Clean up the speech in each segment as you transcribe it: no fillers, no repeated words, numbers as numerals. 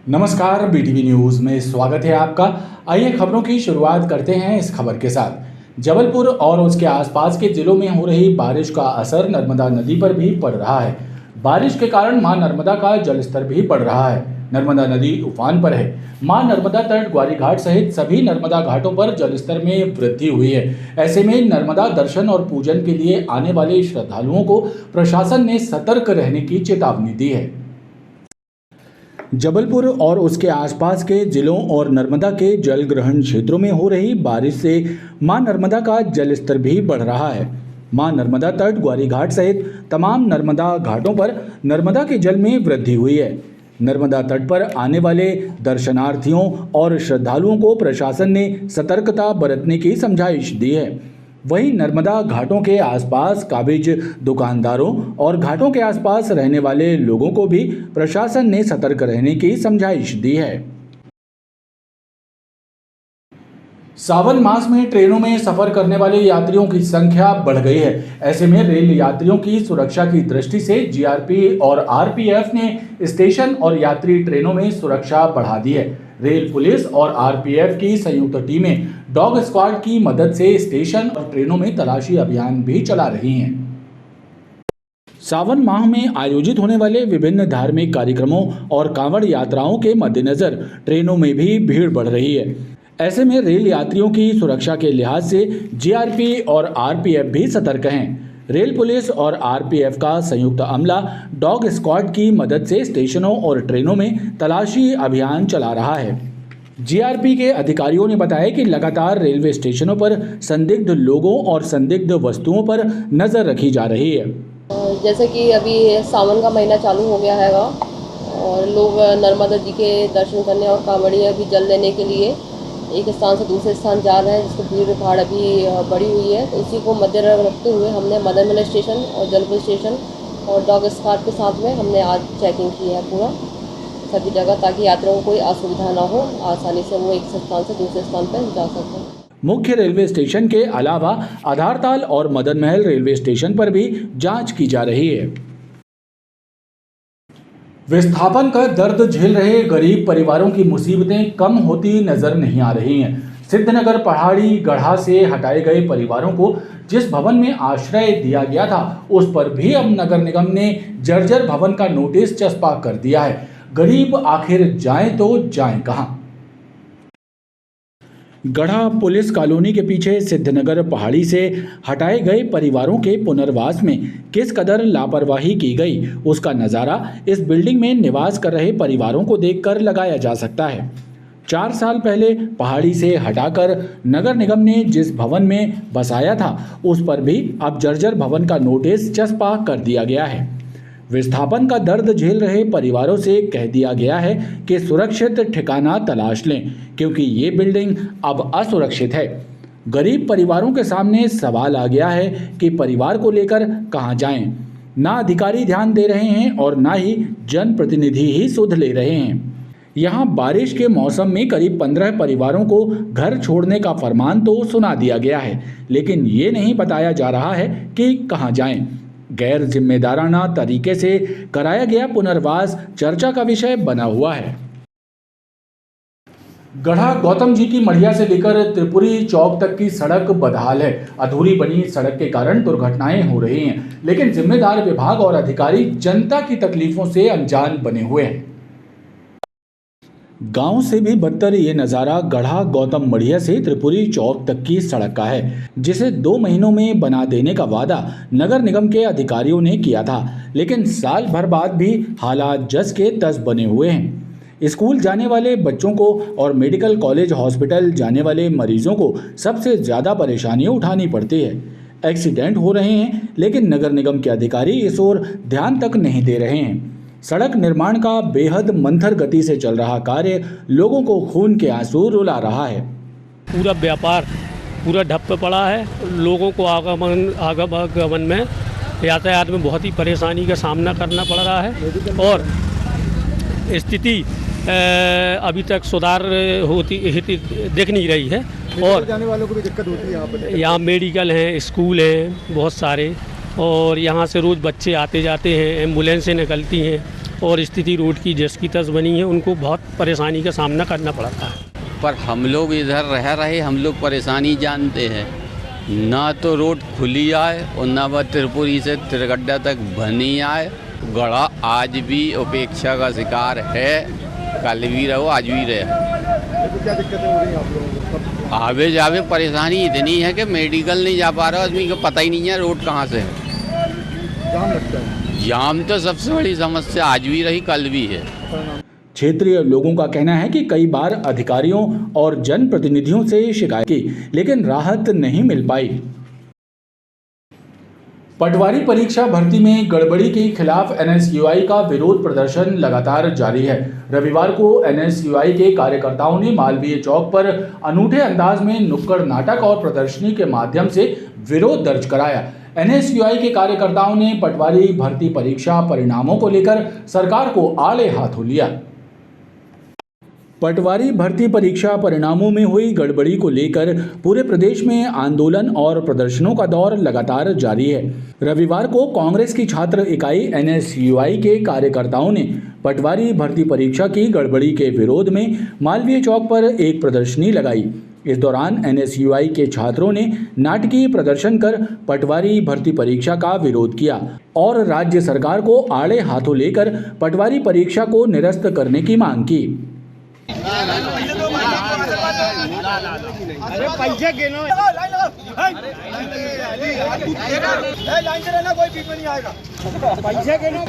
नमस्कार, BTV news में स्वागत है आपका। आइए खबरों की शुरुआत करते हैं इस खबर के साथ। जबलपुर और उसके आसपास के जिलों में हो रही बारिश का असर नर्मदा नदी पर भी पड़ रहा है। बारिश के कारण मां नर्मदा का जलस्तर भी बढ़ रहा है। नर्मदा नदी उफान पर है। मां नर्मदा तट, ग्वारी घाट सहित सभी नर्मदा घाटों पर जलस्तर में वृद्धि हुई है। ऐसे में नर्मदा दर्शन और पूजन के लिए आने वाले श्रद्धालुओं को प्रशासन ने सतर्क रहने की चेतावनी दी है। जबलपुर और उसके आसपास के जिलों और नर्मदा के जल ग्रहण क्षेत्रों में हो रही बारिश से मां नर्मदा का जलस्तर भी बढ़ रहा है। मां नर्मदा तट, ग्वारी घाट सहित तमाम नर्मदा घाटों पर नर्मदा के जल में वृद्धि हुई है। नर्मदा तट पर आने वाले दर्शनार्थियों और श्रद्धालुओं को प्रशासन ने सतर्कता बरतने की समझाइश दी है। वहीं नर्मदा घाटों के आसपास काबिज दुकानदारों और घाटों के आसपास रहने वाले लोगों को भी प्रशासन ने सतर्क रहने की समझाइश दी है। सावन मास में ट्रेनों में सफर करने वाले यात्रियों की संख्या बढ़ गई है। ऐसे में रेल यात्रियों की सुरक्षा की दृष्टि से जीआरपी और आरपीएफ ने स्टेशन और यात्री ट्रेनों में सुरक्षा बढ़ा दी है। रेल पुलिस और आरपीएफ की संयुक्त टीमें डॉग स्क्वाड की मदद से स्टेशन और ट्रेनों में तलाशी अभियान भी चला रही हैं। सावन माह में आयोजित होने वाले विभिन्न धार्मिक कार्यक्रमों और कांवड़ यात्राओं के मद्देनजर ट्रेनों में भी भीड़ बढ़ रही है। ऐसे में रेल यात्रियों की सुरक्षा के लिहाज से जीआरपी और आरपीएफ भी सतर्क हैं। रेल पुलिस और आरपीएफ का संयुक्त अमला डॉग स्क्वाड की मदद से स्टेशनों और ट्रेनों में तलाशी अभियान चला रहा है। जीआरपी के अधिकारियों ने बताया कि लगातार रेलवे स्टेशनों पर संदिग्ध लोगों और संदिग्ध वस्तुओं पर नजर रखी जा रही है। जैसे कि अभी सावन का महीना चालू हो गया हैगा और लोग नर्मदा जी के दर्शन करने और कांवड़िया भी जल लेने के लिए एक स्थान से दूसरे स्थान जा रहे हैं, जिसको भीड़ भाड़ अभी बढ़ी हुई है। तो इसी को मद्देनजर रखते हुए हमने मदन महल स्टेशन और जलपुर स्टेशन और डॉग स्क्वाड के साथ में हमने आज चेकिंग की है पूरा सभी जगह, ताकि यात्रियों को कोई असुविधा ना हो, आसानी से वो एक स्थान से दूसरे स्थान पर जा सकें। मुख्य रेलवे स्टेशन के अलावा आधारताल और मदन महल रेलवे स्टेशन पर भी जांच की जा रही है। विस्थापन का दर्द झेल रहे गरीब परिवारों की मुसीबतें कम होती नजर नहीं आ रही हैं। सिद्धनगर पहाड़ी गढ़ा से हटाए गए परिवारों को जिस भवन में आश्रय दिया गया था, उस पर भी अब नगर निगम ने जर्जर भवन का नोटिस चस्पा कर दिया है। गरीब आखिर जाएं तो जाएं कहां? गढ़ा पुलिस कॉलोनी के पीछे सिद्धनगर पहाड़ी से हटाए गए परिवारों के पुनर्वास में किस कदर लापरवाही की गई, उसका नज़ारा इस बिल्डिंग में निवास कर रहे परिवारों को देखकर लगाया जा सकता है। 4 साल पहले पहाड़ी से हटाकर नगर निगम ने जिस भवन में बसाया था, उस पर भी अब जर्जर भवन का नोटिस चस्पा कर दिया गया है। विस्थापन का दर्द झेल रहे परिवारों से कह दिया गया है कि सुरक्षित ठिकाना तलाश लें, क्योंकि ये बिल्डिंग अब असुरक्षित है। गरीब परिवारों के सामने सवाल आ गया है कि परिवार को लेकर कहां जाएं। ना अधिकारी ध्यान दे रहे हैं और ना ही जनप्रतिनिधि ही सुध ले रहे हैं। यहाँ बारिश के मौसम में करीब 15 परिवारों को घर छोड़ने का फरमान तो सुना दिया गया है, लेकिन ये नहीं बताया जा रहा है कि कहां जाएं। गैर जिम्मेदाराना तरीके से कराया गया पुनर्वास चर्चा का विषय बना हुआ है। गढ़ा गौतम जी की मढ़िया से लेकर त्रिपुरी चौक तक की सड़क बदहाल है। अधूरी बनी सड़क के कारण दुर्घटनाएं हो रही हैं, लेकिन जिम्मेदार विभाग और अधिकारी जनता की तकलीफों से अनजान बने हुए हैं। गांव से भी बदतर ये नज़ारा गढ़ा गौतम मढ़िया से त्रिपुरी चौक तक की सड़क का है, जिसे 2 महीनों में बना देने का वादा नगर निगम के अधिकारियों ने किया था, लेकिन साल भर बाद भी हालात जस के तस बने हुए हैं। स्कूल जाने वाले बच्चों को और मेडिकल कॉलेज हॉस्पिटल जाने वाले मरीजों को सबसे ज़्यादा परेशानी उठानी पड़ती है। एक्सीडेंट हो रहे हैं, लेकिन नगर निगम के अधिकारी इस ओर ध्यान तक नहीं दे रहे हैं। सड़क निर्माण का बेहद मंथर गति से चल रहा कार्य लोगों को खून के आंसू रुला रहा है। पूरा व्यापार पूरा ठप पड़ा है। लोगों को आगमन में यातायात में बहुत ही परेशानी का सामना करना पड़ रहा है और स्थिति अभी तक सुधार होती दिख नहीं रही है। और जाने वालों को भी दिक्कत होती है यहाँ पर। यहाँ मेडिकल हैं, स्कूल हैं बहुत सारे, और यहाँ से रोज़ बच्चे आते जाते हैं, एम्बुलेंसें निकलती हैं और स्थिति रोड की जिसकी तस बनी है उनको बहुत परेशानी का सामना करना पड़ता है। पर हम लोग इधर रह रहे, हम लोग परेशानी जानते हैं। ना तो रोड खुली आए और ना वह त्रिपुरी से त्रिगड्ढा तक बनी आए। गड़ा आज भी उपेक्षा का शिकार है, कल भी रहो आज भी रहे। तो क्या दिक्कतें हो रही हैं आप लोगों को? आवे जावे परेशानी इतनी है कि मेडिकल नहीं जा पा रहा, आदमी को पता ही नहीं है रोड कहाँ से है। जाम लगता है। जाम तो सबसे बड़ी समस्या आज भी रही, कल भी है। क्षेत्रीय लोगों का कहना है कि कई बार अधिकारियों और जनप्रतिनिधियों से शिकायत की, लेकिन राहत नहीं मिल पाई। पटवारी परीक्षा भर्ती में गड़बड़ी के खिलाफ एनएसयूआई का विरोध प्रदर्शन लगातार जारी है। रविवार को एनएसयूआई के कार्यकर्ताओं ने मालवीय चौक पर अनूठे अंदाज में नुक्कड़ नाटक और प्रदर्शनी के माध्यम से विरोध दर्ज कराया। एनएसयूआई के कार्यकर्ताओं ने पटवारी भर्ती परीक्षा परिणामों को लेकर सरकार को आड़े हाथों लिया। पटवारी भर्ती परीक्षा परिणामों में हुई गड़बड़ी को लेकर पूरे प्रदेश में आंदोलन और प्रदर्शनों का दौर लगातार जारी है। रविवार को कांग्रेस की छात्र इकाई एनएसयूआई के कार्यकर्ताओं ने पटवारी भर्ती परीक्षा की गड़बड़ी के विरोध में मालवीय चौक पर एक प्रदर्शनी लगाई। इस दौरान एनएसयूआई के छात्रों ने नाटकीय प्रदर्शन कर पटवारी भर्ती परीक्षा का विरोध किया और राज्य सरकार को आड़े हाथों लेकर पटवारी परीक्षा को निरस्त करने की मांग की। अरे पैसे गिनो, लाइन से रहना, कोई बीच में नहीं आएगा। पैसे गिनो,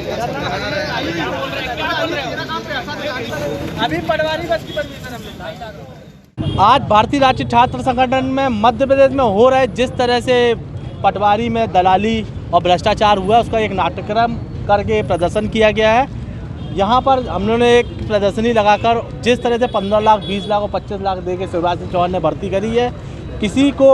अभी पटवारी बस की परमिशन। आज भारतीय राष्ट्रीय छात्र संगठन में मध्य प्रदेश में हो रहे जिस तरह से पटवारी में दलाली और भ्रष्टाचार हुआ, उसका एक नाट्यक्रम करके प्रदर्शन किया गया है। यहाँ पर हम लोगों ने एक प्रदर्शनी लगाकर जिस तरह से 15 लाख, 20 लाख और 25 लाख दे के शिवराज सिंह चौहान ने भर्ती करी है, किसी को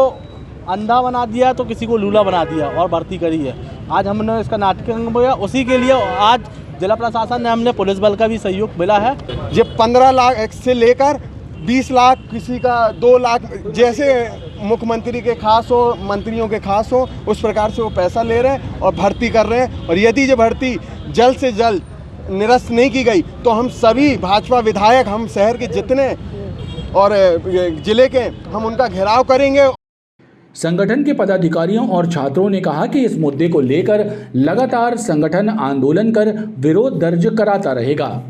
अंधा बना दिया तो किसी को लूला बना दिया और भर्ती करी है। आज हमने इसका नाट्यक्रम किया, उसी के लिए आज जिला प्रशासन ने हमने पुलिस बल का भी सहयोग मिला है। ये 15 लाख से लेकर 20 लाख, किसी का 2 लाख, जैसे मुख्यमंत्री के खास हो, मंत्रियों के खास हो, उस प्रकार से वो पैसा ले रहे हैं और भर्ती कर रहे हैं। और यदि ये भर्ती जल्द से जल्द निरस्त नहीं की गई तो हम सभी भाजपा विधायक, हम शहर के जितने और जिले के, हम उनका घेराव करेंगे। संगठन के पदाधिकारियों और छात्रों ने कहा कि इस मुद्दे को लेकर लगातार संगठन आंदोलन कर विरोध दर्ज कराता रहेगा।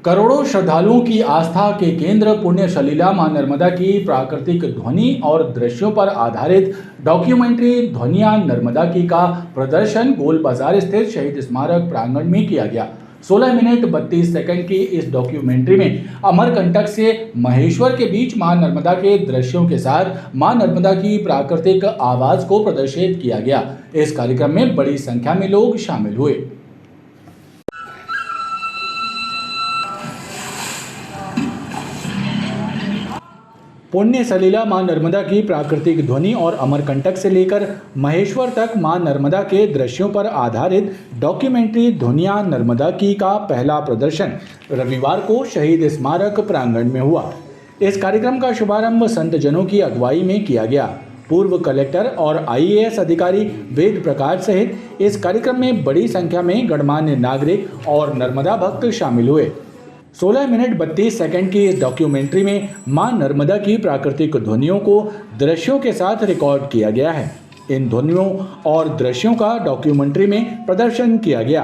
करोड़ों श्रद्धालुओं की आस्था के केंद्र पुण्य सलीला मां नर्मदा की प्राकृतिक ध्वनि और दृश्यों पर आधारित डॉक्यूमेंट्री ध्वनिया नर्मदा की का प्रदर्शन गोल बाजार स्थित शहीद स्मारक प्रांगण में किया गया। 16 मिनट 32 सेकंड की इस डॉक्यूमेंट्री में अमरकंटक से महेश्वर के बीच मां नर्मदा के दृश्यों के साथ मां नर्मदा की प्राकृतिक आवाज को प्रदर्शित किया गया। इस कार्यक्रम में बड़ी संख्या में लोग शामिल हुए। पुण्य सलीला मां नर्मदा की प्राकृतिक ध्वनि और अमरकंटक से लेकर महेश्वर तक मां नर्मदा के दृश्यों पर आधारित डॉक्यूमेंट्री ध्वनिया नर्मदा की का पहला प्रदर्शन रविवार को शहीद स्मारक प्रांगण में हुआ। इस कार्यक्रम का शुभारंभ संतजनों की अगुवाई में किया गया। पूर्व कलेक्टर और आईएएस अधिकारी वेद प्रकाश सहित इस कार्यक्रम में बड़ी संख्या में गणमान्य नागरिक और नर्मदा भक्त शामिल हुए। 16 मिनट 32 सेकंड की इस डॉक्यूमेंट्री में मां नर्मदा की प्राकृतिक ध्वनियों को दृश्यों के साथ रिकॉर्ड किया गया है। इन ध्वनियों और दृश्यों का डॉक्यूमेंट्री में प्रदर्शन किया गया।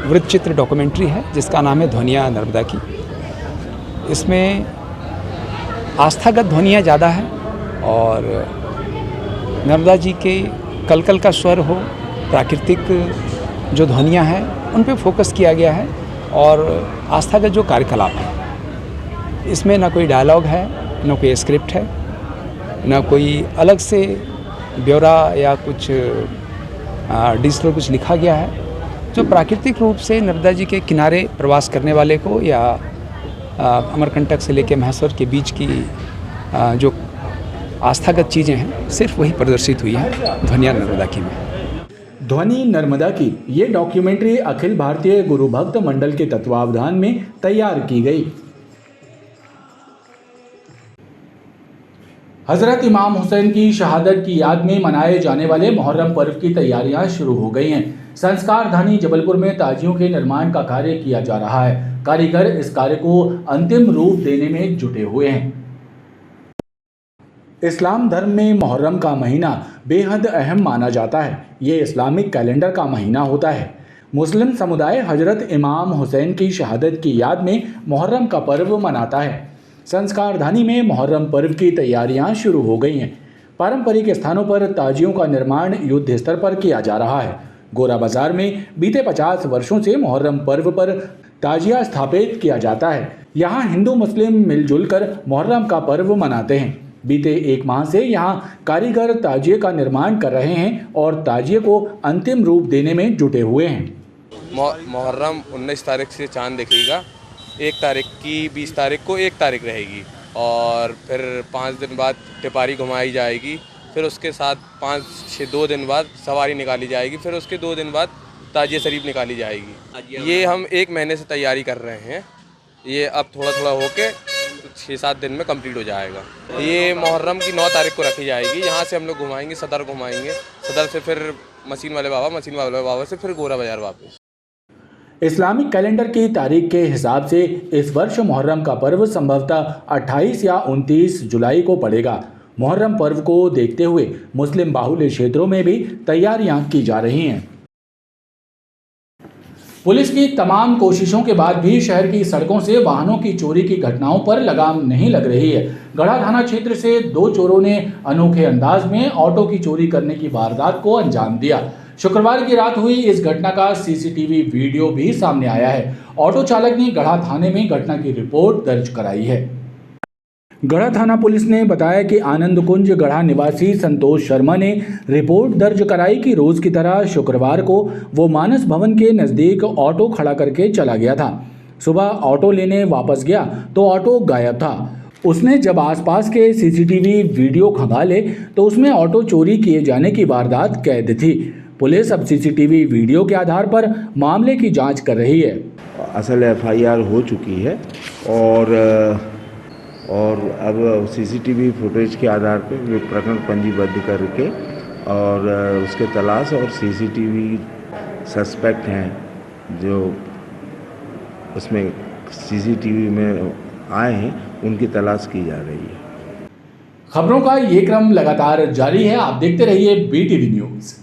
वृत्त चित्र डॉक्यूमेंट्री है जिसका नाम है ध्वनिया नर्मदा की। इसमें आस्थागत ध्वनियाँ ज़्यादा है और नर्मदा जी के कलकल का स्वर हो, प्राकृतिक जो ध्वनियाँ हैं उन पे फोकस किया गया है और आस्थागत जो कार्यकलाप है इसमें ना कोई डायलॉग है, ना कोई स्क्रिप्ट है, ना कोई अलग से ब्यौरा या कुछ डिजिटल कुछ लिखा गया है। जो प्राकृतिक रूप से नर्मदा जी के किनारे प्रवास करने वाले को या अमरकंटक से लेकर महेश्वर के बीच की जो आस्थागत चीज़ें हैं सिर्फ वही प्रदर्शित हुई हैं ध्वनिया नर्मदा की में। ध्वनि नर्मदा की ये डॉक्यूमेंट्री अखिल भारतीय गुरु भक्त मंडल के तत्वावधान में तैयार की गई। हजरत इमाम हुसैन की शहादत की याद में मनाए जाने वाले मुहर्रम पर्व की तैयारियां शुरू हो गई हैं। संस्कार धानी जबलपुर में ताजियों के निर्माण का कार्य किया जा रहा है। कारीगर इस कार्य को अंतिम रूप देने में जुटे हुए हैं। इस्लाम धर्म में मुहर्रम का महीना बेहद अहम माना जाता है। ये इस्लामिक कैलेंडर का महीना होता है। मुस्लिम समुदाय हजरत इमाम हुसैन की शहादत की याद में मुहर्रम का पर्व मनाता है। संस्कारधानी में मुहर्रम पर्व की तैयारियां शुरू हो गई हैं। पारंपरिक स्थानों पर ताजियों का निर्माण युद्ध स्तर पर किया जा रहा है। गोरा बाजार में बीते 50 वर्षों से मुहर्रम पर्व पर ताजिया स्थापित किया जाता है। यहाँ हिंदू मुस्लिम मिलजुल कर मुहर्रम का पर्व मनाते हैं। बीते 1 माह से यहाँ कारीगर ताजिए का निर्माण कर रहे हैं और ताजिए को अंतिम रूप देने में जुटे हुए हैं। मुहर्रम 19 तारीख से चांद दिखेगा, 1 तारीख की 20 तारीख को 1 तारीख रहेगी और फिर 5 दिन बाद टिपारी घुमाई जाएगी। फिर उसके साथ 2 दिन बाद सवारी निकाली जाएगी। फिर उसके 2 दिन बाद ताजिया शरीफ निकाली जाएगी। ये हम 1 महीने से तैयारी कर रहे हैं। ये अब थोड़ा थोड़ा होके 6-7 दिन में कंप्लीट हो जाएगा। ये मुहर्रम की 9 तारीख को रखी जाएगी। यहाँ से हम लोग घुमाएंगे, सदर घुमाएंगे, सदर से फिर मशीन वाले बाबा से फिर गोरा बाजार वापस। इस्लामिक कैलेंडर की तारीख के हिसाब से इस वर्ष मुहर्रम का पर्व संभवतः 28 या 29 जुलाई को पड़ेगा। मुहर्रम पर्व को देखते हुए मुस्लिम बाहुल्य क्षेत्रों में भी तैयारियां की जा रही हैं। पुलिस की तमाम कोशिशों के बाद भी शहर की सड़कों से वाहनों की चोरी की घटनाओं पर लगाम नहीं लग रही है। गढ़ा थाना क्षेत्र से 2 चोरों ने अनोखे अंदाज में ऑटो की चोरी करने की वारदात को अंजाम दिया। शुक्रवार की रात हुई इस घटना का सीसीटीवी वीडियो भी सामने आया है। ऑटो चालक ने गढ़ा थाने में घटना की रिपोर्ट दर्ज कराई है। गढ़ा थाना पुलिस ने बताया कि आनंद कुंज गढ़ा निवासी संतोष शर्मा ने रिपोर्ट दर्ज कराई कि रोज की तरह शुक्रवार को वो मानस भवन के नज़दीक ऑटो खड़ा करके चला गया था। सुबह ऑटो लेने वापस गया तो ऑटो गायब था। उसने जब आसपास के सीसीटीवी वीडियो खंगाले तो उसमें ऑटो चोरी किए जाने की वारदात कैद थी। पुलिस अब सीसीटीवी वीडियो के आधार पर मामले की जाँच कर रही है। असल FIR हो चुकी है और अब सीसीटीवी फुटेज के आधार पर प्रकरण पंजीबद्ध करके और उसके तलाश और सीसीटीवी सस्पेक्ट हैं जो उसमें सीसीटीवी में आए हैं उनकी तलाश की जा रही है। खबरों का ये क्रम लगातार जारी है। आप देखते रहिए BTV न्यूज़।